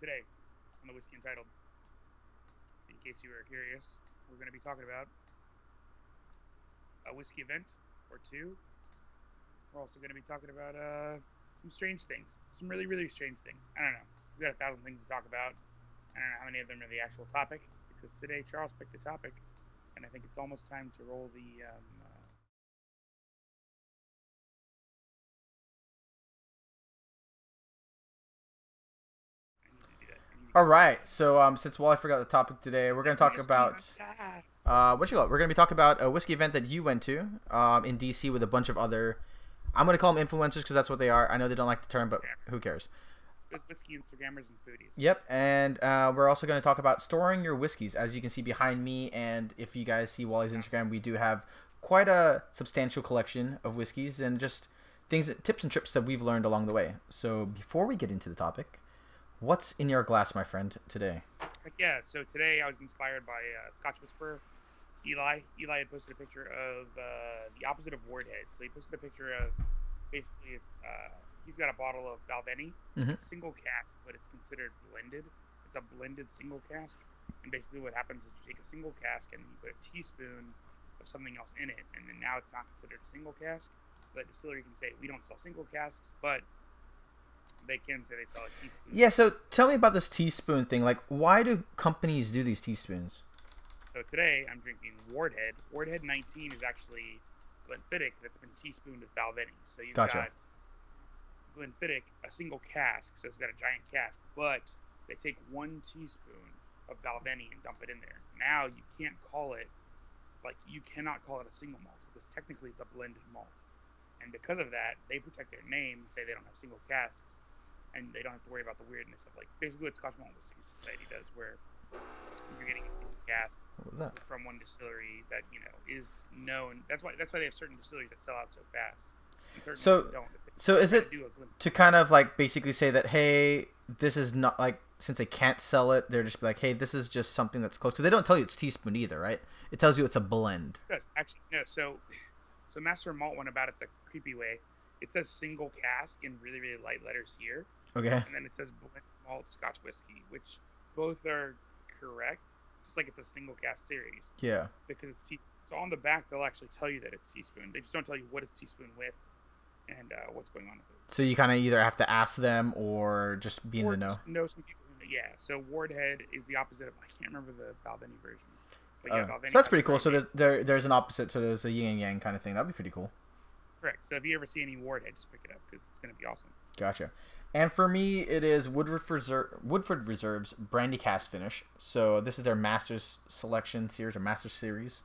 Today on the Whiskey Untitled, in case you were curious, we're going to be talking about a whiskey event or two. We're also going to be talking about some strange things, some really, really strange things. I don't know. We've got 1,000 things to talk about. I don't know how many of them are the actual topic, because today Charles picked the topic, and I think it's almost time to roll the I need to do that. All right. So since Wally forgot the topic today, we're going to talk about what you call it? We're going to be talking about a whiskey event that you went to in DC with a bunch of other. I'm going to call them influencers because that's what they are. I know they don't like the term, but who cares? There's whiskey Instagrammers and foodies. Yep, and we're also going to talk about storing your whiskeys. As you can see behind me, and if you guys see Wally's Instagram, we do have quite a substantial collection of whiskeys and just things, tips and trips that we've learned along the way. So before we get into the topic, what's in your glass, my friend, today? Heck yeah, so today I was inspired by Scotch Whisperer, Eli. Eli had posted a picture of the opposite of Wardhead. So he posted a picture of, basically he's got a bottle of Balvenie, single cask, but it's considered blended. It's a blended single cask. And basically what happens is you take a single cask and you put a teaspoon of something else in it, and then now it's not considered a single cask. So that distillery can say, we don't sell single casks, but they can say they sell a teaspoon. Yeah, so tell me about this teaspoon thing. Like, why do companies do these teaspoons? So today I'm drinking Wardhead. Wardhead 19 is actually Glenfiddich that's been teaspooned with Balvenie. So you've got Glenfiddich, a single cask, so it's got a giant cask, but they take 1 teaspoon of Balvenie and dump it in there. Now you can't call it, you cannot call it a single malt because technically it's a blended malt. And because of that, they protect their name and say they don't have single casks, and they don't have to worry about the weirdness of basically what Scotch Malt Whisky Society does, where you're getting a single cask from one distillery that is known. That's why they have certain distilleries that sell out so fast. And certain don't. So is it to kind of basically say that, hey, this is not since they can't sell it, they're just like, hey, this is just something that's close, because they don't tell you it's teaspoon either, right? It tells you it's a blend. Yes, actually no. So Master of Malt went about it the creepy way. It says single cask in really, really light letters here. Okay. And then it says blend malt Scotch whiskey, which both are correct. Just like it's a single cask series. Yeah. Because it's teaspoon. So on the back, they'll actually tell you that it's teaspoon. They just don't tell you what it's teaspoon with and what's going on with it. So you kind of either have to ask them or just be in the know. Just know some people who know. Yeah. So Wardhead is the opposite of, I can't remember the Balvenie version. But yeah, so that's pretty cool. So there's an opposite. So there's a yin and yang kind of thing. That'd be pretty cool. Correct. So if you ever see any Wardhead, just pick it up because it's going to be awesome. Gotcha. And for me, it is Woodford Reserve's Brandy Cask Finish. So this is their Masters Selection Series or Masters Series.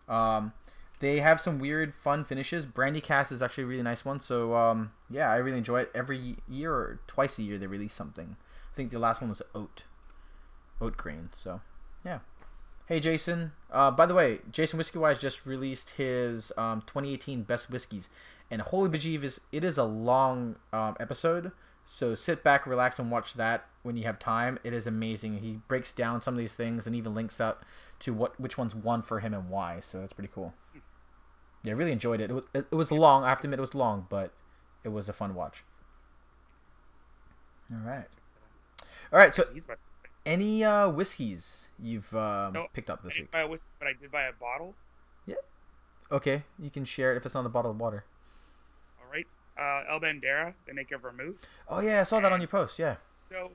They have some weird, fun finishes. Brandy Cask is actually a really nice one. So yeah, I really enjoy it. Every year or twice a year, they release something. I think the last one was oat grain. So yeah. Hey Jason. By the way, Jason Whiskey Wise just released his 2018 Best Whiskeys, and holy bejeeves, it is a long episode. So sit back, relax, and watch that when you have time. It is amazing. He breaks down some of these things and even links out to which ones won for him and why. So that's pretty cool. Yeah, I really enjoyed it. It was long. I have to admit it was long, but it was a fun watch. All right. So any whiskeys you've picked up this week? But I did buy a bottle. Yeah. Okay, you can share it if it's not a bottle of water. All right. El Bandera, they make a vermouth. Oh yeah, I saw that on your post. Yeah. So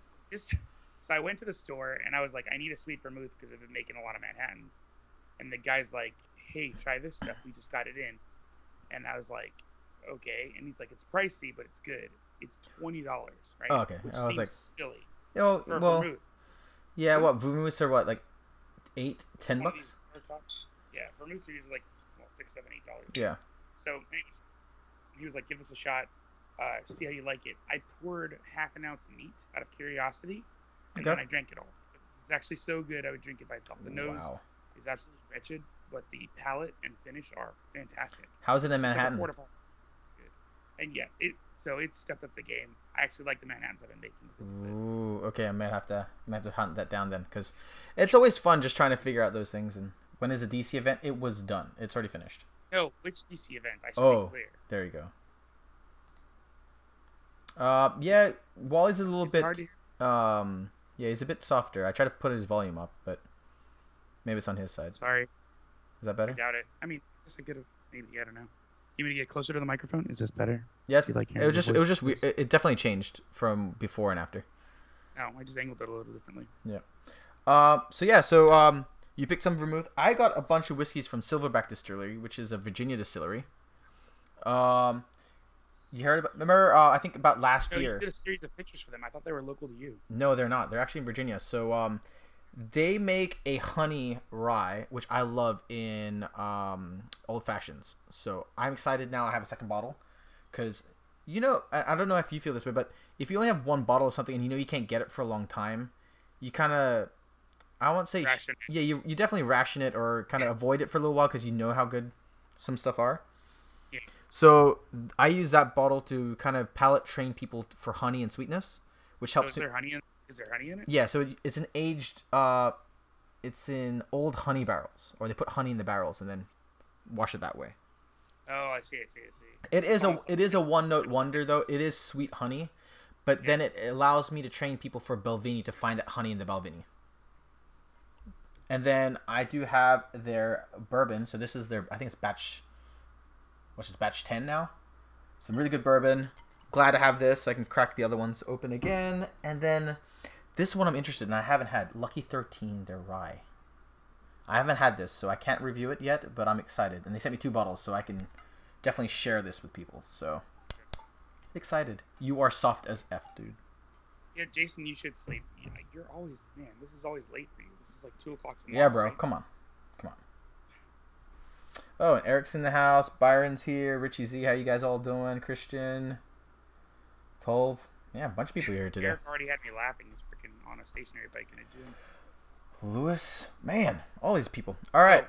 I went to the store and I was like, I need a sweet vermouth because I've been making a lot of Manhattans. And the guy's like, hey, try this stuff. We just got it in. And I was like, okay. And he's like, it's pricey, but it's good. It's $20, right? Oh, okay. Which I was seems silly. Oh, for vermouth. Yeah, what vermouths are what, like $8-10 bucks? Yeah, vermouths are usually $6, $7, $8. Yeah. So anyways, he was like, give this a shot, see how you like it. I poured half an ounce neat out of curiosity, and then I drank it all. It's actually so good I would drink it by itself. The nose is absolutely wretched, but the palate and finish are fantastic. How's it in Manhattan? Good. And yeah, it's stepped up the game. I actually like the Manhattans I've been making because of this. Ooh, okay, I might have to hunt that down then, because it's always fun just trying to figure out those things. And when is the DC event? It was done. It's already finished. No, which DC event? I should be clear. There you go. Yeah, Wally's a little bit. Yeah, he's a bit softer. I try to put his volume up, but maybe it's on his side. Sorry. Is that better? I doubt it. I mean, I guess I could have maybe. I don't know. You want me to get closer to the microphone? Is this better? Yes. You like it was just weird. It definitely changed from before and after. Oh, I just angled it a little differently. Yeah. You picked some vermouth. I got a bunch of whiskeys from Silverback Distillery, which is a Virginia distillery. You heard about? Remember? I think about last year. You did a series of pictures for them. I thought they were local to you. No, they're not. They're actually in Virginia. So they make a honey rye, which I love in old fashions. So I'm excited now. I have a second bottle, because I don't know if you feel this way, but if you only have one bottle of something and you can't get it for a long time, you kind of, I won't say, you definitely ration it or kind of avoid it for a little while because you know how good some stuff are. Yeah. So I use that bottle to kind of palate train people for honey and sweetness, which helps. Is there honey in it? Yeah, so it's an aged, it's in old honey barrels, or they put honey in the barrels and then wash it that way. Oh, I see. It is a one-note wonder, though. It is sweet honey, but then it allows me to train people for Belvini to find that honey in the Belvini. And then I do have their bourbon. So this is their, I think it's batch, what's this, batch 10 now? Some really good bourbon. Glad to have this so I can crack the other ones open again. And then this one I'm interested in. I haven't had Lucky 13, their rye. I haven't had this, so I can't review it yet, but I'm excited. And they sent me 2 bottles, so I can definitely share this with people. So excited. You are soft as F, dude. Yeah, Jason, you should sleep. You're always, man, this is always late for you. This is like 2 o'clock tomorrow. Yeah, bro. Right? Come on. Oh, and Eric's in the house. Byron's here. Richie Z, how you guys all doing? Christian. Tolv. Yeah, a bunch of people here today. Eric already had me laughing. He's freaking on a stationary bike in a gym. Lewis. Man, all these people. All right.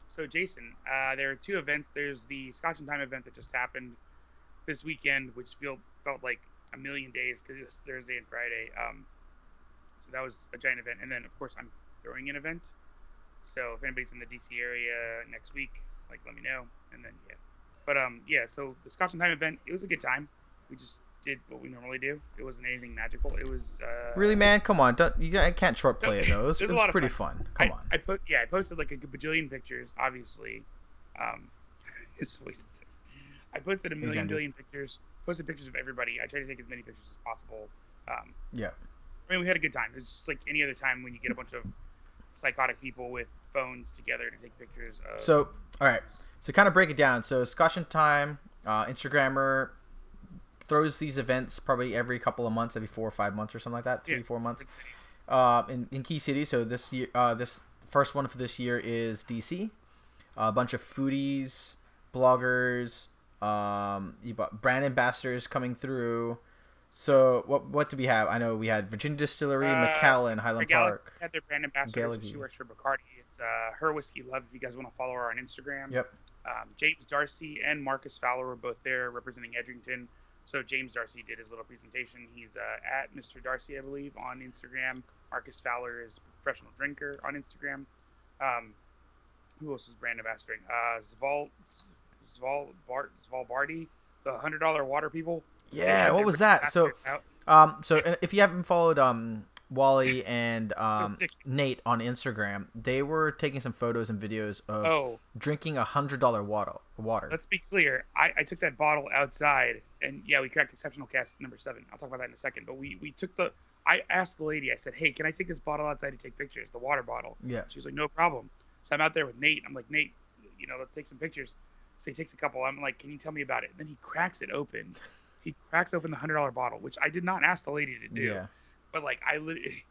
So Jason, there are 2 events. There's the Scotch and Time event that just happened this weekend, which felt like a million days because it was Thursday and Friday. So that was a giant event. And then, of course, I'm throwing an event. So if anybody's in the DC area next week, let me know. And then, yeah. But, so the Scotch and Time event, it was a good time. We just did what we normally do. It wasn't anything magical. It was... really, man? Come on. I can't short play it, though. It was pretty fun. Come on. I posted, a bajillion pictures, obviously. His voice. I posted a billion pictures. Posted pictures of everybody. I tried to take as many pictures as possible. Yeah. I mean, we had a good time. It's just like any other time when you get a bunch of psychotic people with phones together to take pictures of... So, all right. So kind of break it down. So Scotch and Time, Instagrammer, throws these events probably every couple of months, every 4 or 5 months or something like that, 4 months. In key cities. So this year, this first one for this year is DC. A bunch of foodies, bloggers, brand ambassadors coming through. So what do we have? I know we had Virginia Distillery, McAllen, Highland Park. Had their brand ambassador. She works for Bacardi. It's her Whiskey Love. If you guys want to follow her on Instagram. Yep. James Darcy and Marcus Fowler were both there representing Edrington. So James Darcy did his little presentation. He's at Mr. Darcy, I believe, on Instagram. Marcus Fowler is a professional drinker on Instagram. Who else is brand ambassadoring? Svalbardi, the $100 water people. Yeah, what was that? So if you haven't followed Wally and Nate on Instagram, they were taking some photos and videos of drinking $100 water. Let's be clear. I took that bottle outside, and yeah, we cracked Exceptional Cast number 7. I'll talk about that in a second. But we took I asked the lady. I said, "Hey, can I take this bottle outside to take pictures? The water bottle." Yeah. She was like, "No problem." So I'm out there with Nate. I'm like, "Nate, let's take some pictures." So he takes a couple. I'm like, "Can you tell me about it?" And then he cracks it open. He cracks open the $100 bottle, which I did not ask the lady to do. Yeah. But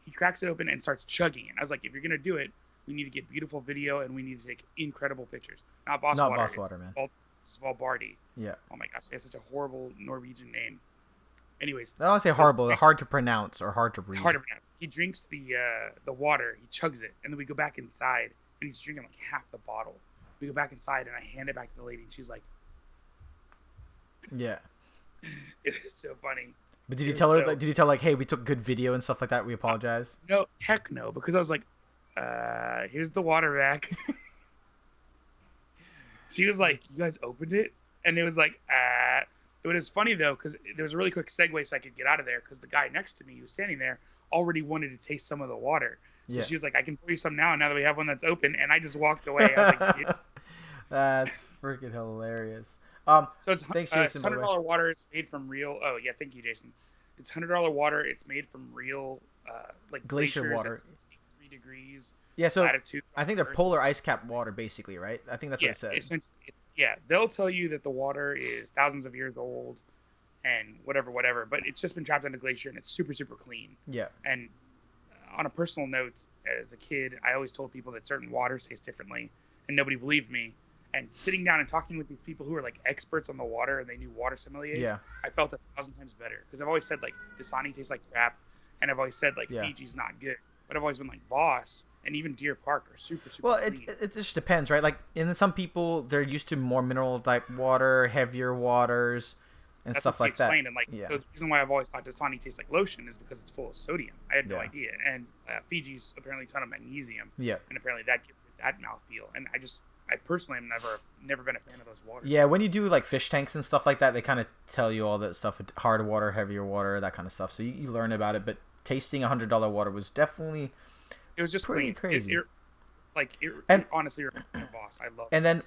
he cracks it open and starts chugging it. I was like, if you're gonna do it, we need to get beautiful video and we need to take incredible pictures. Not Boss Water, man. Svalbardi. Yeah. Oh my gosh, they have such a horrible Norwegian name. Anyways. I don't say horrible. They're hard to pronounce or hard to read. Hard to pronounce. He drinks the water. He chugs it, and then we go back inside, and he's drinking like half the bottle. We go back inside, and I hand it back to the lady, and she's like, "Yeah." It was so funny. But did you tell her? Did you tell hey, we took good video and stuff like that? We apologize. No, heck no, because I was like, here's the water back. She was like, you guys opened it, and it was like, It was funny though because there was a really quick segue so I could get out of there because the guy next to me who was standing there already wanted to taste some of the water. So she was like, "I can pour you some now that we have one that's open," and I just walked away. I was like, "Yes." That's freaking hilarious. So it's Thanks, Jason. It's $100 water. It's made from real. Oh yeah, thank you, Jason. It's $100 water. It's made from real like glacier water. At 63 degrees. Yeah, so latitude. I think they're polar ice cap water, basically, right? I think that's what it says. Essentially, they'll tell you that the water is thousands of years old and whatever, but it's just been trapped in a glacier and it's super, super clean. Yeah. And on a personal note, as a kid, I always told people that certain waters taste differently, and nobody believed me. And sitting down and talking with these people who are like experts on the water and they knew water sommeliers, I felt 1,000 times better because I've always said like Dasani tastes like crap, and I've always said like Fiji's not good, but I've always been like Voss and even Deer Park are super, super. Well, clean. it just depends, right? Like, in some people they're used to more mineral type water, heavier waters, and That's stuff what like that. And like, so the reason why I've always thought Dasani tastes like lotion is because it's full of sodium. I had no idea, and Fiji's apparently a ton of magnesium. Yeah, and apparently that gives it that mouthfeel, and I personally am never been a fan of those waters. Yeah, when you do like fish tanks and stuff like that, they kind of tell you all that stuff, hard water, heavier water, that kind of stuff. So you learn about it. But tasting $100 water was definitely pretty crazy. It honestly reminds me of Voss. I love. And then,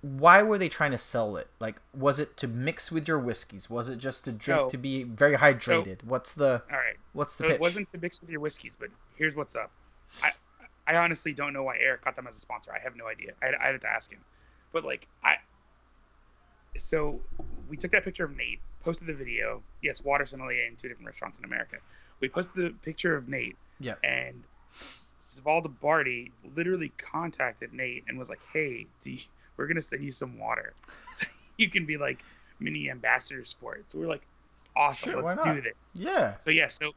why were they trying to sell it? Like, was it to mix with your whiskeys? Was it just to drink to be very hydrated? What's the pitch? It wasn't to mix with your whiskeys, but here's what's up. I honestly don't know why Eric got them as a sponsor. I have no idea. I had to ask him. But so we took that picture of Nate, posted the video. Yes, water sommelier in 2 different restaurants in America. We posted the picture of Nate. Yeah. And Svalda Barty literally contacted Nate and was like, "Hey, we're gonna send you some water, so you can be like mini ambassadors for it." So we're like, "Awesome, sure, let's do this." Yeah.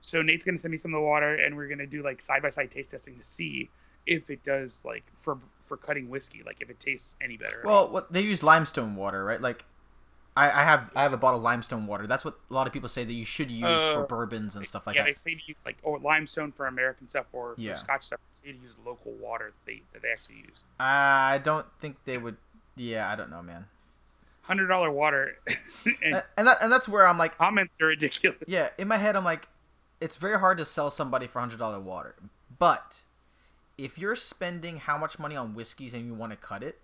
So Nate's gonna send me some of the water, and we're gonna do like side-by-side taste testing to see if it does like for cutting whiskey, like if it tastes any better. Well, what they use limestone water, right? Like, I have a bottle of limestone water. That's what a lot of people say that you should use for bourbons and stuff like that. Yeah, they say to use like limestone for American stuff or for Scotch stuff. They say to use local water that they actually use. I don't think they would. Yeah, I don't know, man. $100 water, and that's where I'm like, comments are ridiculous. Yeah, in my head I'm like, it's very hard to sell somebody for $100 water, but if you're spending how much money on whiskeys and you want to cut it,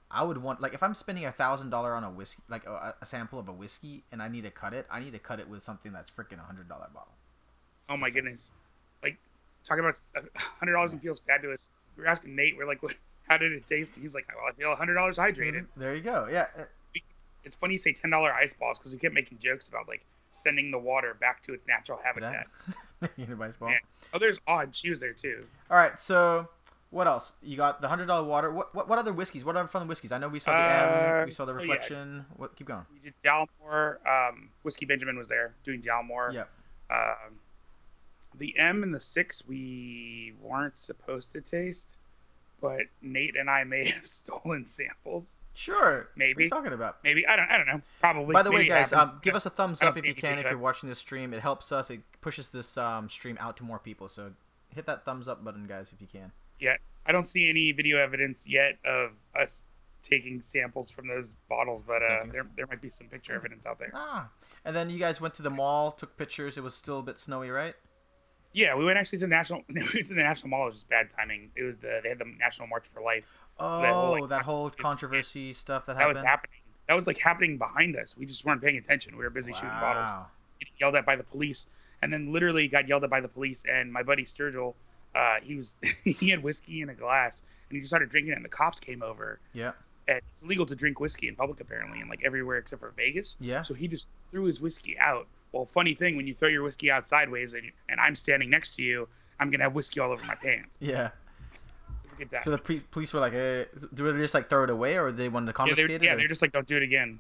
I would want, like, if I'm spending $1,000 on a whiskey, like a sample of a whiskey, and I need to cut it with something that's freaking $100 bottle. Oh my goodness! Like, talking about $100 and feels fabulous. We were asking Nate, we're like, how did it taste? And he's like, well, I feel $100 hydrated. There you go. Yeah. It's funny you say $10 ice balls because we kept making jokes about like sending the water back to its natural habitat. Making a ice ball. Yeah. Oh, there's Odd. She was there too. All right, so. What else? You got the $100 water. What other whiskeys? What other fun whiskeys? I know we saw the M. We saw the Reflection. Yeah. What? Keep going. We did Dalmore. Whiskey Benjamin was there doing Dalmore. Yep. The M and the 6 we weren't supposed to taste, but Nate and I may have stolen samples. Sure. Maybe. What are you talking about? Maybe. I don't know. Probably. By the way, guys, happened. give us a thumbs up if you can. If you're watching this stream, it helps us. It pushes this stream out to more people. So hit that thumbs up button, guys, if you can. Yeah, I don't see any video evidence yet of us taking samples from those bottles, but there might be some picture evidence out there. And then you guys went to the mall, took pictures. It was still a bit snowy, right? Yeah, we went actually to the national. We went to the National Mall. It was just bad timing. It was they had the National March for Life. Oh, so that whole controversy stuff that happened. That was happening. That was like happening behind us. We just weren't paying attention. We were busy shooting bottles. Getting yelled at by the police, and then literally got yelled at by the police. And my buddy Sturgill, he had whiskey in a glass, and he just started drinking it. And the cops came over. Yeah. And it's illegal to drink whiskey in public apparently, and like everywhere except for Vegas. Yeah. So he just threw his whiskey out. Well, funny thing, when you throw your whiskey out sideways and I'm standing next to you, I'm gonna have whiskey all over my pants. Yeah. It's a good time. So the police were like, do they just like throw it away, or they wanted to confiscate it? Yeah, they're just like, don't do it again.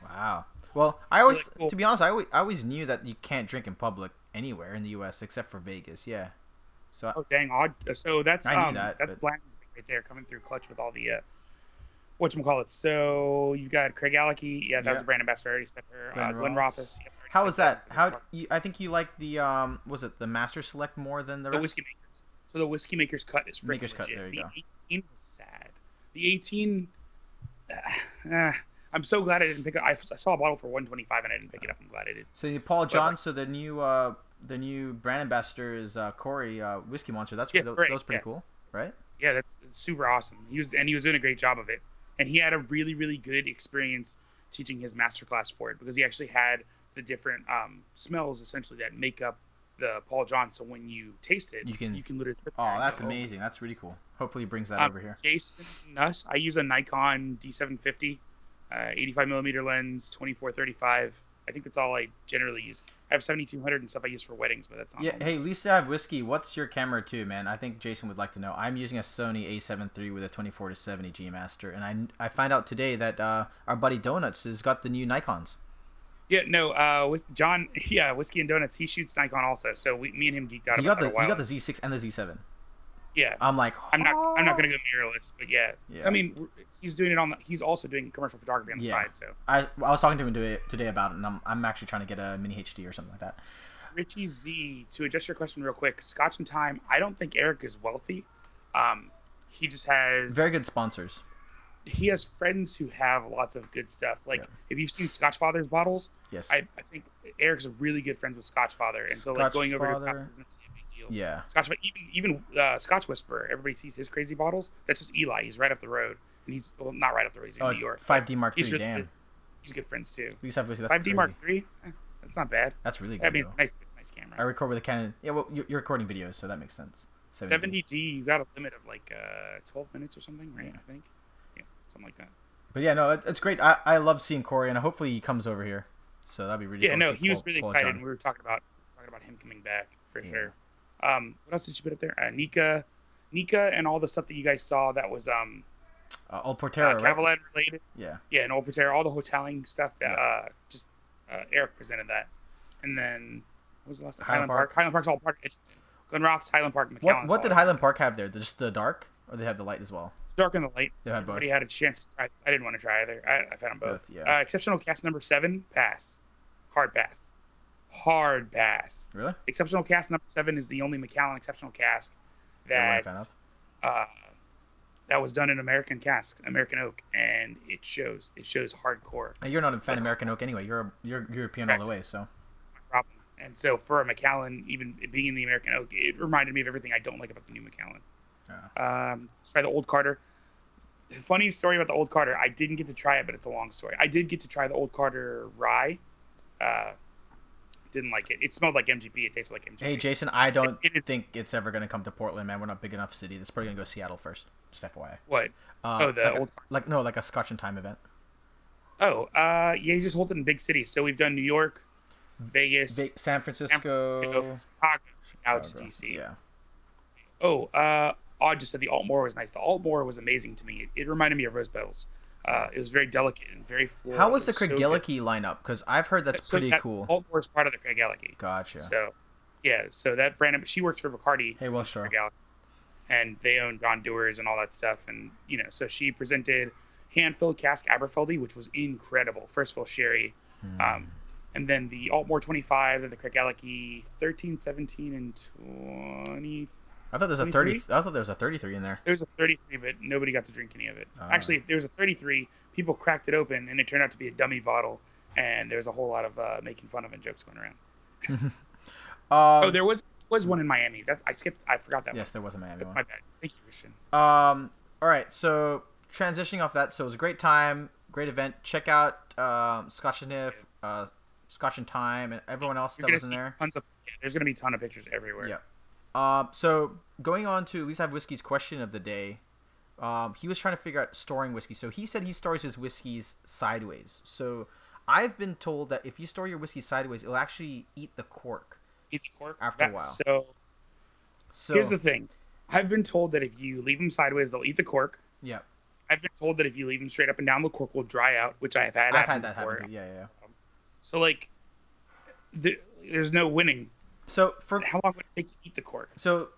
Wow. Well, I always, to be honest, I always knew that you can't drink in public anywhere in the U.S. except for Vegas. Yeah. So. Oh dang! Odd. So that's that's but... Blanton's right there coming through clutch with all the whatchamacallit. So you've got Craig Alecky. Yeah, that was a brand ambassador. I already said her. Glenn Rothus. Yeah, how was that? I think you like the was it the Master Select more than the rest? Whiskey Makers. So the Whiskey Makers cut is freaking legit. Cut, there you the go. 18 was sad. The 18, I'm so glad I didn't pick it. I saw a bottle for 125 and I didn't pick it up. I'm glad I did. So Paul John. So the new brand ambassador is Corey Whiskey Monster. That was pretty cool, right? Yeah, that's super awesome. He was doing a great job of it, and he had a really really good experience teaching his masterclass for it because he actually had the different smells essentially that make up the Paul John. So when you taste it, you can literally. Oh, that's amazing! That's really cool. Hopefully, he brings that over here. Jason Nuss. I use a Nikon D750, 85 millimeter lens, 24-35. I think that's all I generally use. I have 7200 and stuff I use for weddings, but that's not. Yeah. Hey, Lisa, have whiskey. What's your camera too, man? I think Jason would like to know. I'm using a Sony A7 III with a 24-70 G Master, and I find out today that our buddy Donuts has got the new Nikons. Yeah, no, with John, yeah, Whiskey and Donuts, he shoots Nikon also. So me and him geeked out about it a while. He got the Z6 and the Z7. Yeah, I'm like, I'm not gonna go mirrorless, but yeah. I mean, he's doing it he's also doing commercial photography on the side. So I was talking to him today about it, and I'm actually trying to get a mini HD or something like that. Richie Z, to address your question real quick, Scotch and Time. I don't think Eric is wealthy. He just has very good sponsors. He has friends who have lots of good stuff. Like if you've seen Scotch Father's bottles, yes, I think Eric's really good friends with Scotch Father, and so like going over to Scotch Father. Yeah, Scotch, even Scotch Whisperer. Everybody sees his crazy bottles. That's just Eli. He's right up the road, and he's not right up the road. He's in New York. 5D Mark III. Damn, he's good friends too. 5D Mark III. That's not bad. That's really good. I mean, it's nice. It's a nice camera. I record with a Canon. Yeah, well, you're recording videos, so that makes sense. 70D. You got a limit of like 12 minutes or something, right? Yeah. I think. Yeah, something like that. But yeah, no, it's great. I love seeing Corey, and hopefully he comes over here. So that'd be really cool. Yeah, no, he was really excited. And we were talking about him coming back for sure. What else did you put up there? Nika, and all the stuff that you guys saw that was Old Portero, Caveman right? related. Yeah, and Old Portero, all the hoteling stuff that Eric presented that, and then what was the last? Highland Park. Highland Park's all part of it. Glen Roth's Highland Park. What did Highland Park have there? Just the dark, or they had the light as well? Dark and the light. They had both. Everybody had a chance to try. I didn't want to try either. I found them both. Yeah. Exceptional Cast number 7, pass. Hard pass. Hard pass. Really? Exceptional Cask number 7 is the only Macallan exceptional cask that was done in American oak, and it shows. It shows hardcore. And you're not a fan of American oak anyway. You're European all the way, so. Problem. And so for a Macallan, even being in the American oak, it reminded me of everything I don't like about the new Macallan. Try the Old Carter. Funny story about the Old Carter. I didn't get to try it, but it's a long story. I did get to try the Old Carter rye. Didn't like it. It smelled like MGP. It tasted like MGP. Hey, Jason, I don't think it's ever going to come to Portland, man. We're not big enough city. It's probably going to go Seattle first. Just FYI. What? Like a Scotch and Time event. Yeah, he just holds it in big cities. So we've done New York, Vegas, San Francisco, Chicago, out to DC. Yeah. Odd just said the Altmore was nice. The Altmore was amazing to me. It reminded me of Rose Petals. It was very delicate and very floral. How was the Craig Gillicky lineup? Because I've heard that's pretty cool. Altmore is part of the Craig Gillicky. Gotcha. So, yeah. So that brand, she works for Bacardi. Hey, well, sure. And they own John Dewar's and all that stuff. And, so she presented hand-filled cask Aberfeldy, which was incredible. First fill sherry. And then the Altmore 25, then the Craig Gillicky 13, 17, and 20. I thought there was a 30. I thought there was a 33 in there. There was a 33, but nobody got to drink any of it. Actually, there was a 33. People cracked it open, and it turned out to be a dummy bottle. And there was a whole lot of making fun of and jokes going around. There was one in Miami. I forgot that. Yes, there was a Miami one. That's my bad. Thank you, Christian. All right. So transitioning off that, so it was a great time, great event. Check out Scotch and Sniff, Scotch and Time, and everyone else that was in there. There's going to be a ton of pictures everywhere. Yeah. So going on to Lisa Have Whiskey's question of the day, he was trying to figure out storing whiskey. So he said he stores his whiskeys sideways. So I've been told that if you store your whiskey sideways, it'll actually eat the cork. After a while. So here's the thing. I've been told that if you leave them sideways, they'll eat the cork. Yeah. I've been told that if you leave them straight up and down, the cork will dry out, which I've had that happen. Yeah. So like, there's no winning. So how long would it take to eat the cork? So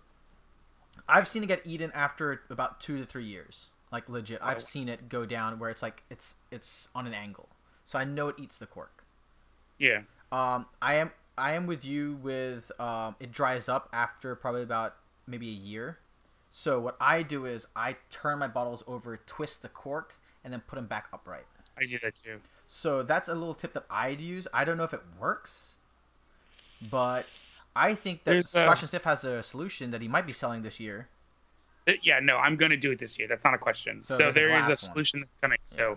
I've seen it get eaten after about 2 to 3 years. Like legit, I've seen it go down where it's like it's on an angle. So I know it eats the cork. Yeah. I am with you with it dries up after probably about maybe a year. So what I do is I turn my bottles over, twist the cork, and then put them back upright. I do that too. So that's a little tip that I'd use. I don't know if it works, but I think that There's Scotch and Sniff has a solution that he might be selling this year. Yeah, no, I'm going to do it this year. That's not a question. So So there is a one. solution that's coming. Yeah.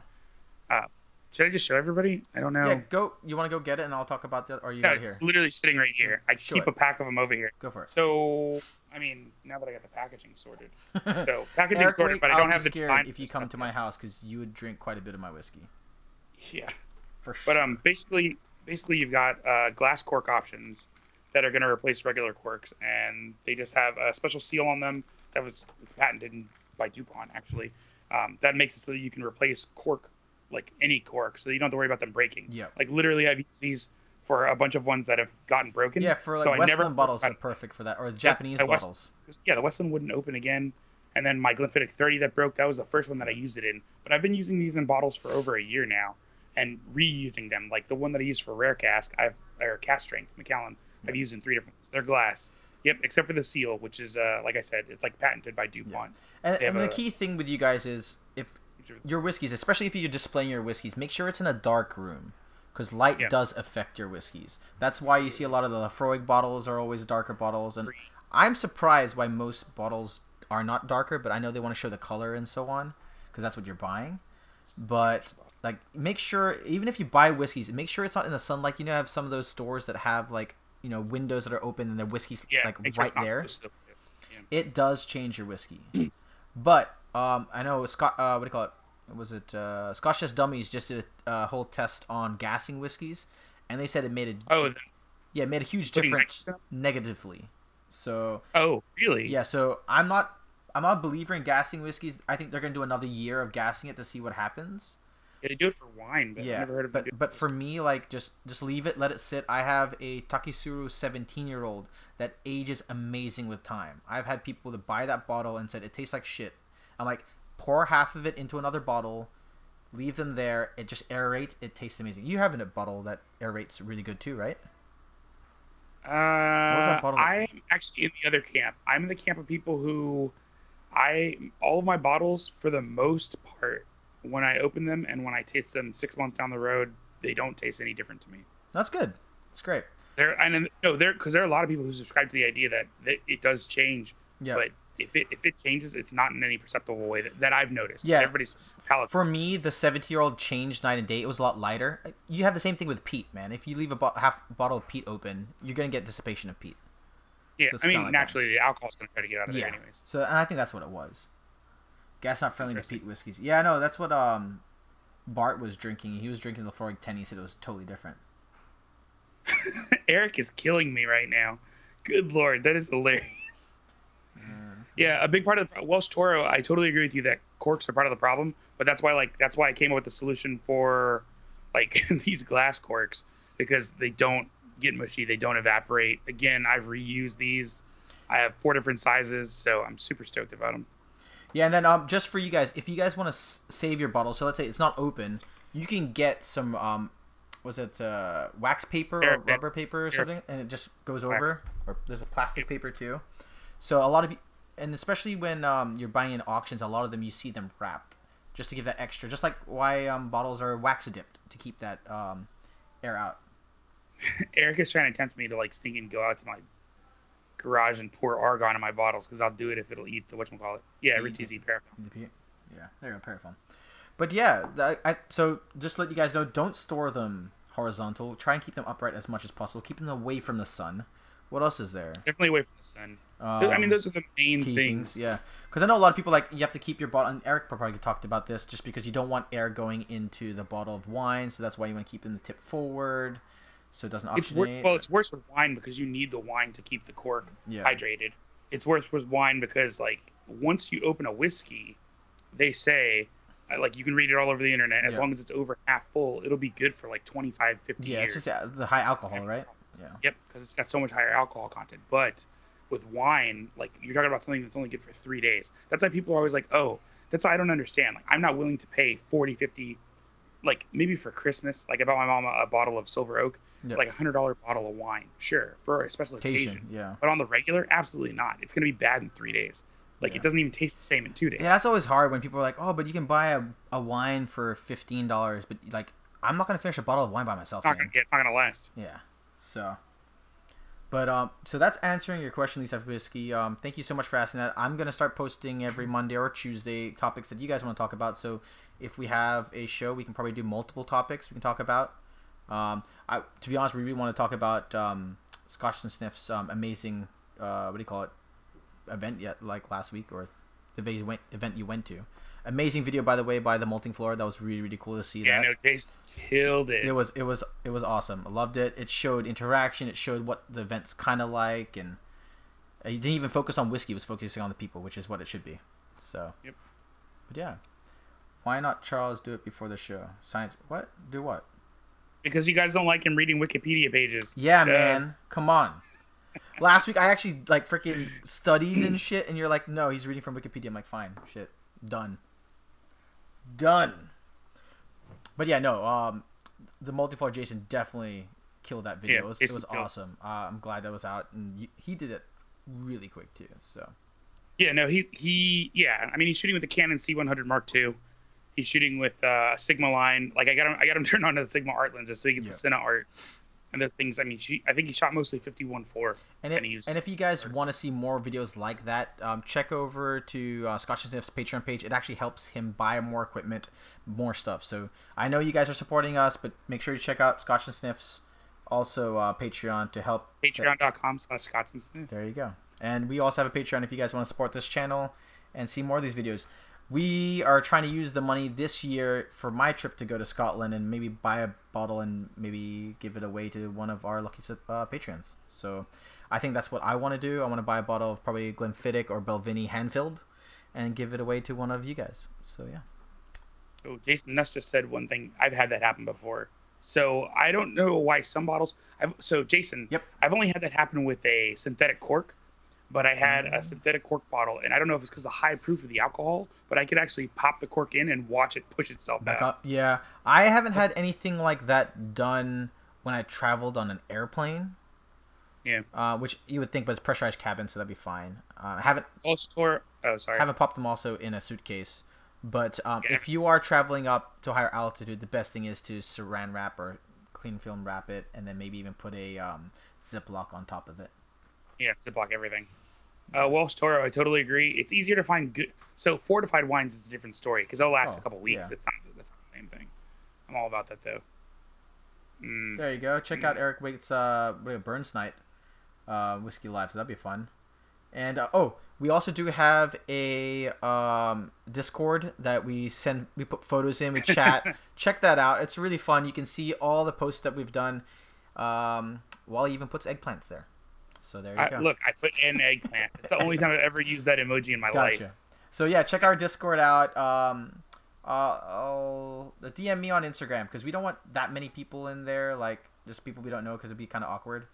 So, should I just show everybody? I don't know. Yeah, go. You want to go get it, and I'll talk about the. Or you got it here? It's literally sitting right here. I keep a pack of them over here. Go for it. So, I mean, now that I got the packaging sorted, so packaging sorted, but I don't have the design. If you come to my house, because you would drink quite a bit of my whiskey. Yeah. For sure. But basically you've got glass cork options that are going to replace regular corks, and they just have a special seal on them that was patented by DuPont, actually. That makes it so that you can replace cork, like any cork, so you don't have to worry about them breaking. Yeah. Like literally, I've used these for a bunch of ones that have gotten broken. Yeah, for like so Westland bottles are perfect for that, or the Japanese bottles. The Westland wouldn't open again. And then my Glenfiddich 30 that broke, that was the first one that I used it in. But I've been using these in bottles for over a year now and reusing them. Like the one that I use for rare cask, or cask strength, Macallan, I've used in 3 different ones. They're glass. Yep, except for the seal, which is, like I said, it's like patented by DuPont. Yeah. And the key thing with you guys is if your whiskeys, especially if you're displaying your whiskeys, make sure it's in a dark room. Because light does affect your whiskeys. That's why you see a lot of the Lafroig bottles are always darker bottles. And I'm surprised why most bottles are not darker, but I know they want to show the color and so on, because that's what you're buying. But like, make sure, even if you buy whiskeys, make sure it's not in the sunlight. You know, have some of those stores that have like, you know, windows that are open and the whiskey's like right there. It does change your whiskey. But I know Scott, what do you call it? Was it Scotch Just Dummies just did a whole test on gassing whiskeys, and they said it made it made a huge difference negatively. So really? Yeah, so I'm not a believer in gassing whiskeys. I think they're gonna do another year of gassing it to see what happens. Yeah, they do it for wine, but I've never heard of it. But for me, like just leave it, let it sit. I have a Takisuru 17-year-old that ages amazing with time. I've had people that buy that bottle and said it tastes like shit. I'm like, pour half of it into another bottle, leave them there. It just aerates. It tastes amazing. You have a bottle that aerates really good too, right? What was that bottle? I'm actually in the other camp. I'm in the camp of people who all of my bottles, for the most part, when I open them and when I taste them 6 months down the road, they don't taste any different to me. That's good. That's great. Because there are a lot of people who subscribe to the idea that it does change. Yeah. But if it changes, it's not in any perceptible way that I've noticed. Yeah. Everybody's palate. For me, the 17-year-old changed night and day. It was a lot lighter. You have the same thing with peat, man. If you leave a half bottle of peat open, you're gonna get dissipation of peat. Yeah, so I mean, like naturally, the alcohol's gonna try to get out of there anyways. So, and I think that's what it was. Gas not friendly to peat whiskeys. Yeah, no, that's what Bart was drinking. He was drinking the Lafroig 10. He said it was totally different. Eric is killing me right now. Good Lord, that is hilarious. Yeah, a big part of the Welsh Toro, I totally agree with you that corks are part of the problem, but that's why I came up with the solution for like these glass corks, because they don't get mushy, they don't evaporate. Again, I've reused these. I have 4 different sizes, so I'm super stoked about them. Yeah, and then just for you guys, if you guys want to save your bottle, so let's say it's not open, you can get some wax paper or rubber paper or something, and it just goes over. Or there's a plastic paper too. So a lot of, and especially when you're buying in auctions, a lot of them you see them wrapped just to give that extra. Just like why bottles are wax dipped to keep that air out. Eric is trying to tempt me to like sneak and go out to my garage and pour argon in my bottles, because I'll do it if it'll eat the whatchamacallit. Yeah, Ritzy paraffin. Yeah, there you go, paraffin. But yeah, so just to let you guys know, don't store them horizontal. Try and keep them upright as much as possible. Keep them away from the sun. What else is there? Definitely away from the sun. I mean, those are the main things. Yeah, because I know a lot of people, like, you have to keep your bottle, and Eric probably talked about this, just because you don't want air going into the bottle of wine, so that's why you want to keep them the tip forward, so it doesn't oxygenate. It's worse with wine because you need the wine to keep the cork hydrated. It's worse with wine because, like, once you open a whiskey, they say, like, you can read it all over the internet, as long as it's over half full, it'll be good for like 25, 50 years. Yeah, it's just the high alcohol, right? Yeah. Yep, because it's got so much higher alcohol content. But with wine, like, you're talking about something that's only good for 3 days. That's why people are always like, oh, that's why I don't understand. Like, I'm not willing to pay 40, 50, like, maybe for Christmas. Like, I bought my mom a bottle of Silver Oak, like a $100 bottle of wine. Sure, for a special occasion. Yeah. But on the regular, absolutely not. It's going to be bad in 3 days. Like it doesn't even taste the same in 2 days. Yeah, that's always hard when people are like, "Oh, but you can buy a wine for $15," but like, I'm not gonna finish a bottle of wine by myself. It's not gonna last. Yeah. So. But so that's answering your question, Lisa Whiskey. Thank you so much for asking that. I'm gonna start posting every Monday or Tuesday topics that you guys want to talk about. So if we have a show, we can probably do multiple topics we can talk about. To be honest, we really want to talk about Scotch and Sniff's amazing what do you call it, event yet like last week, or the event you went to. Amazing video, by the way, by the Malting Floor. That was really, really cool to see. Yeah, no, Jason killed it. It was awesome. I loved it. It showed interaction. It showed what the event's kind of like, and he didn't even focus on whiskey. It was focusing on the people, which is what it should be. So. Yep. But yeah, why not Charles do it before the show? Science. What? Do what? Because you guys don't like him reading Wikipedia pages. Yeah, man. Come on. Last week I actually like freaking studied and shit, and you're like, no, he's reading from Wikipedia. I'm like, fine, shit, done. But yeah, no, the multi-floor Jason definitely killed that video. Yeah, it was awesome. I'm glad that was out, and he did it really quick too. So yeah, no, yeah. I mean, he's shooting with the Canon C100 Mark II. He's shooting with Sigma line. Like I got him turned on to the Sigma art lenses, so he gets the Cine art and those things. I mean, I think he shot mostly 51.4. And if you guys want to see more videos like that, check over to Scotch and Sniff's Patreon page. It actually helps him buy more equipment, more stuff. So I know you guys are supporting us, but make sure you check out Scotch and Sniff's also Patreon to help. Patreon.com/Scotch and Sniff. There you go. And we also have a Patreon if you guys want to support this channel and see more of these videos. We are trying to use the money this year for my trip to go to Scotland and maybe buy a bottle and maybe give it away to one of our lucky patrons. So I think that's what I want to do. I want to buy a bottle of probably Glenfiddich or Belvini hand-filled and give it away to one of you guys. So yeah. Oh, Jason Nuss just said one thing. I've had that happen before. So I don't know why some bottles. Jason, yep. I've only had that happen with a synthetic cork. But I had a synthetic cork bottle, and I don't know if it's because of the high proof of the alcohol, but I could actually pop the cork in and watch it push itself back out. Up. Yeah, I haven't had anything like that done when I traveled on an airplane. Yeah. Which you would think, but it's pressurized cabin, so that'd be fine. I haven't. Haven't popped them also in a suitcase, but if you are traveling up to a higher altitude, the best thing is to saran wrap or clean film wrap it, and then maybe even put a Ziploc on top of it. Yeah, Ziploc everything. Welsh Toro, I totally agree. It's easier to find good. So fortified wines is a different story because they'll last a couple weeks. Yeah. That's not the same thing. I'm all about that though. There you go. Check out Eric Waite's Burns Night Whiskey Live. So that'd be fun. And we also do have a Discord that we put photos in, we chat. Check that out. It's really fun. You can see all the posts that we've done. Wally even puts eggplants there. So there you go. Look, I put an eggplant. It's the only time I've ever used that emoji in my life. So yeah, check our Discord out. DM me on Instagram because we don't want that many people in there, like just people we don't know, because it'd be kind of awkward.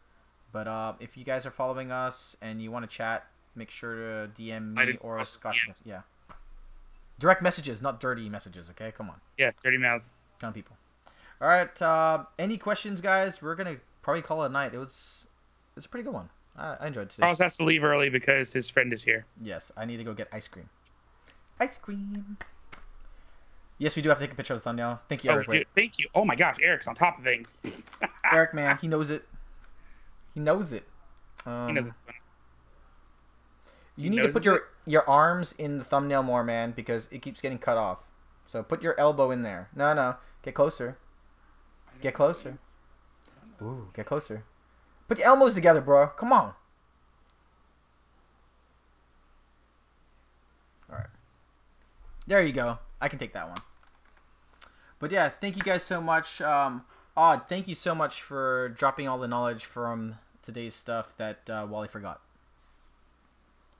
But if you guys are following us and you want to chat, make sure to DM me or Scotch. Yeah. Direct messages, not dirty messages. Okay, come on. Yeah, dirty mouths. Kind of people. All right. Any questions, guys? We're gonna probably call it a night. It's a pretty good one. I enjoyed it. Charles has to leave early because his friend is here. Yes, I need to go get ice cream. Ice cream. Yes, we do have to take a picture of the thumbnail. Thank you, Eric. Dude, thank you. Oh my gosh, Eric's on top of things. Eric, man, he knows it. He knows it. He knows it. You need to put your arms in the thumbnail more, man, because it keeps getting cut off. So put your elbow in there. No. Get closer. Get closer. Ooh, get closer. Put your elbows together, bro. Come on. All right. There you go. I can take that one. But yeah, thank you guys so much. Odd, thank you so much for dropping all the knowledge from today's stuff that Wally forgot.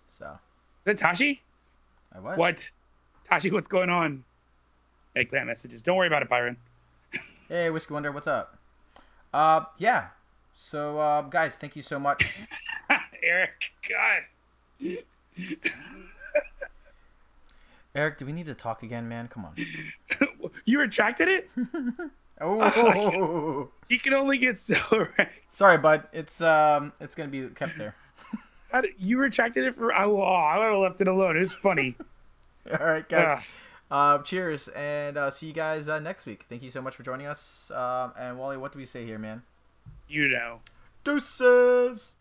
So. Is it Tashi? What? Tashi, what's going on? Eggplant messages. Don't worry about it, Byron. Hey, Whiskey Wonder, what's up? Yeah. So, guys, thank you so much. Eric, God. Eric, do we need to talk again, man? Come on. You retracted it? Oh. He can only get so right. Sorry, bud. It's gonna be kept there. You retracted it for? Oh, I would have left it alone. It's funny. All right, guys. Cheers, and see you guys next week. Thank you so much for joining us. And Wally, what do we say here, man? You know. Deuces.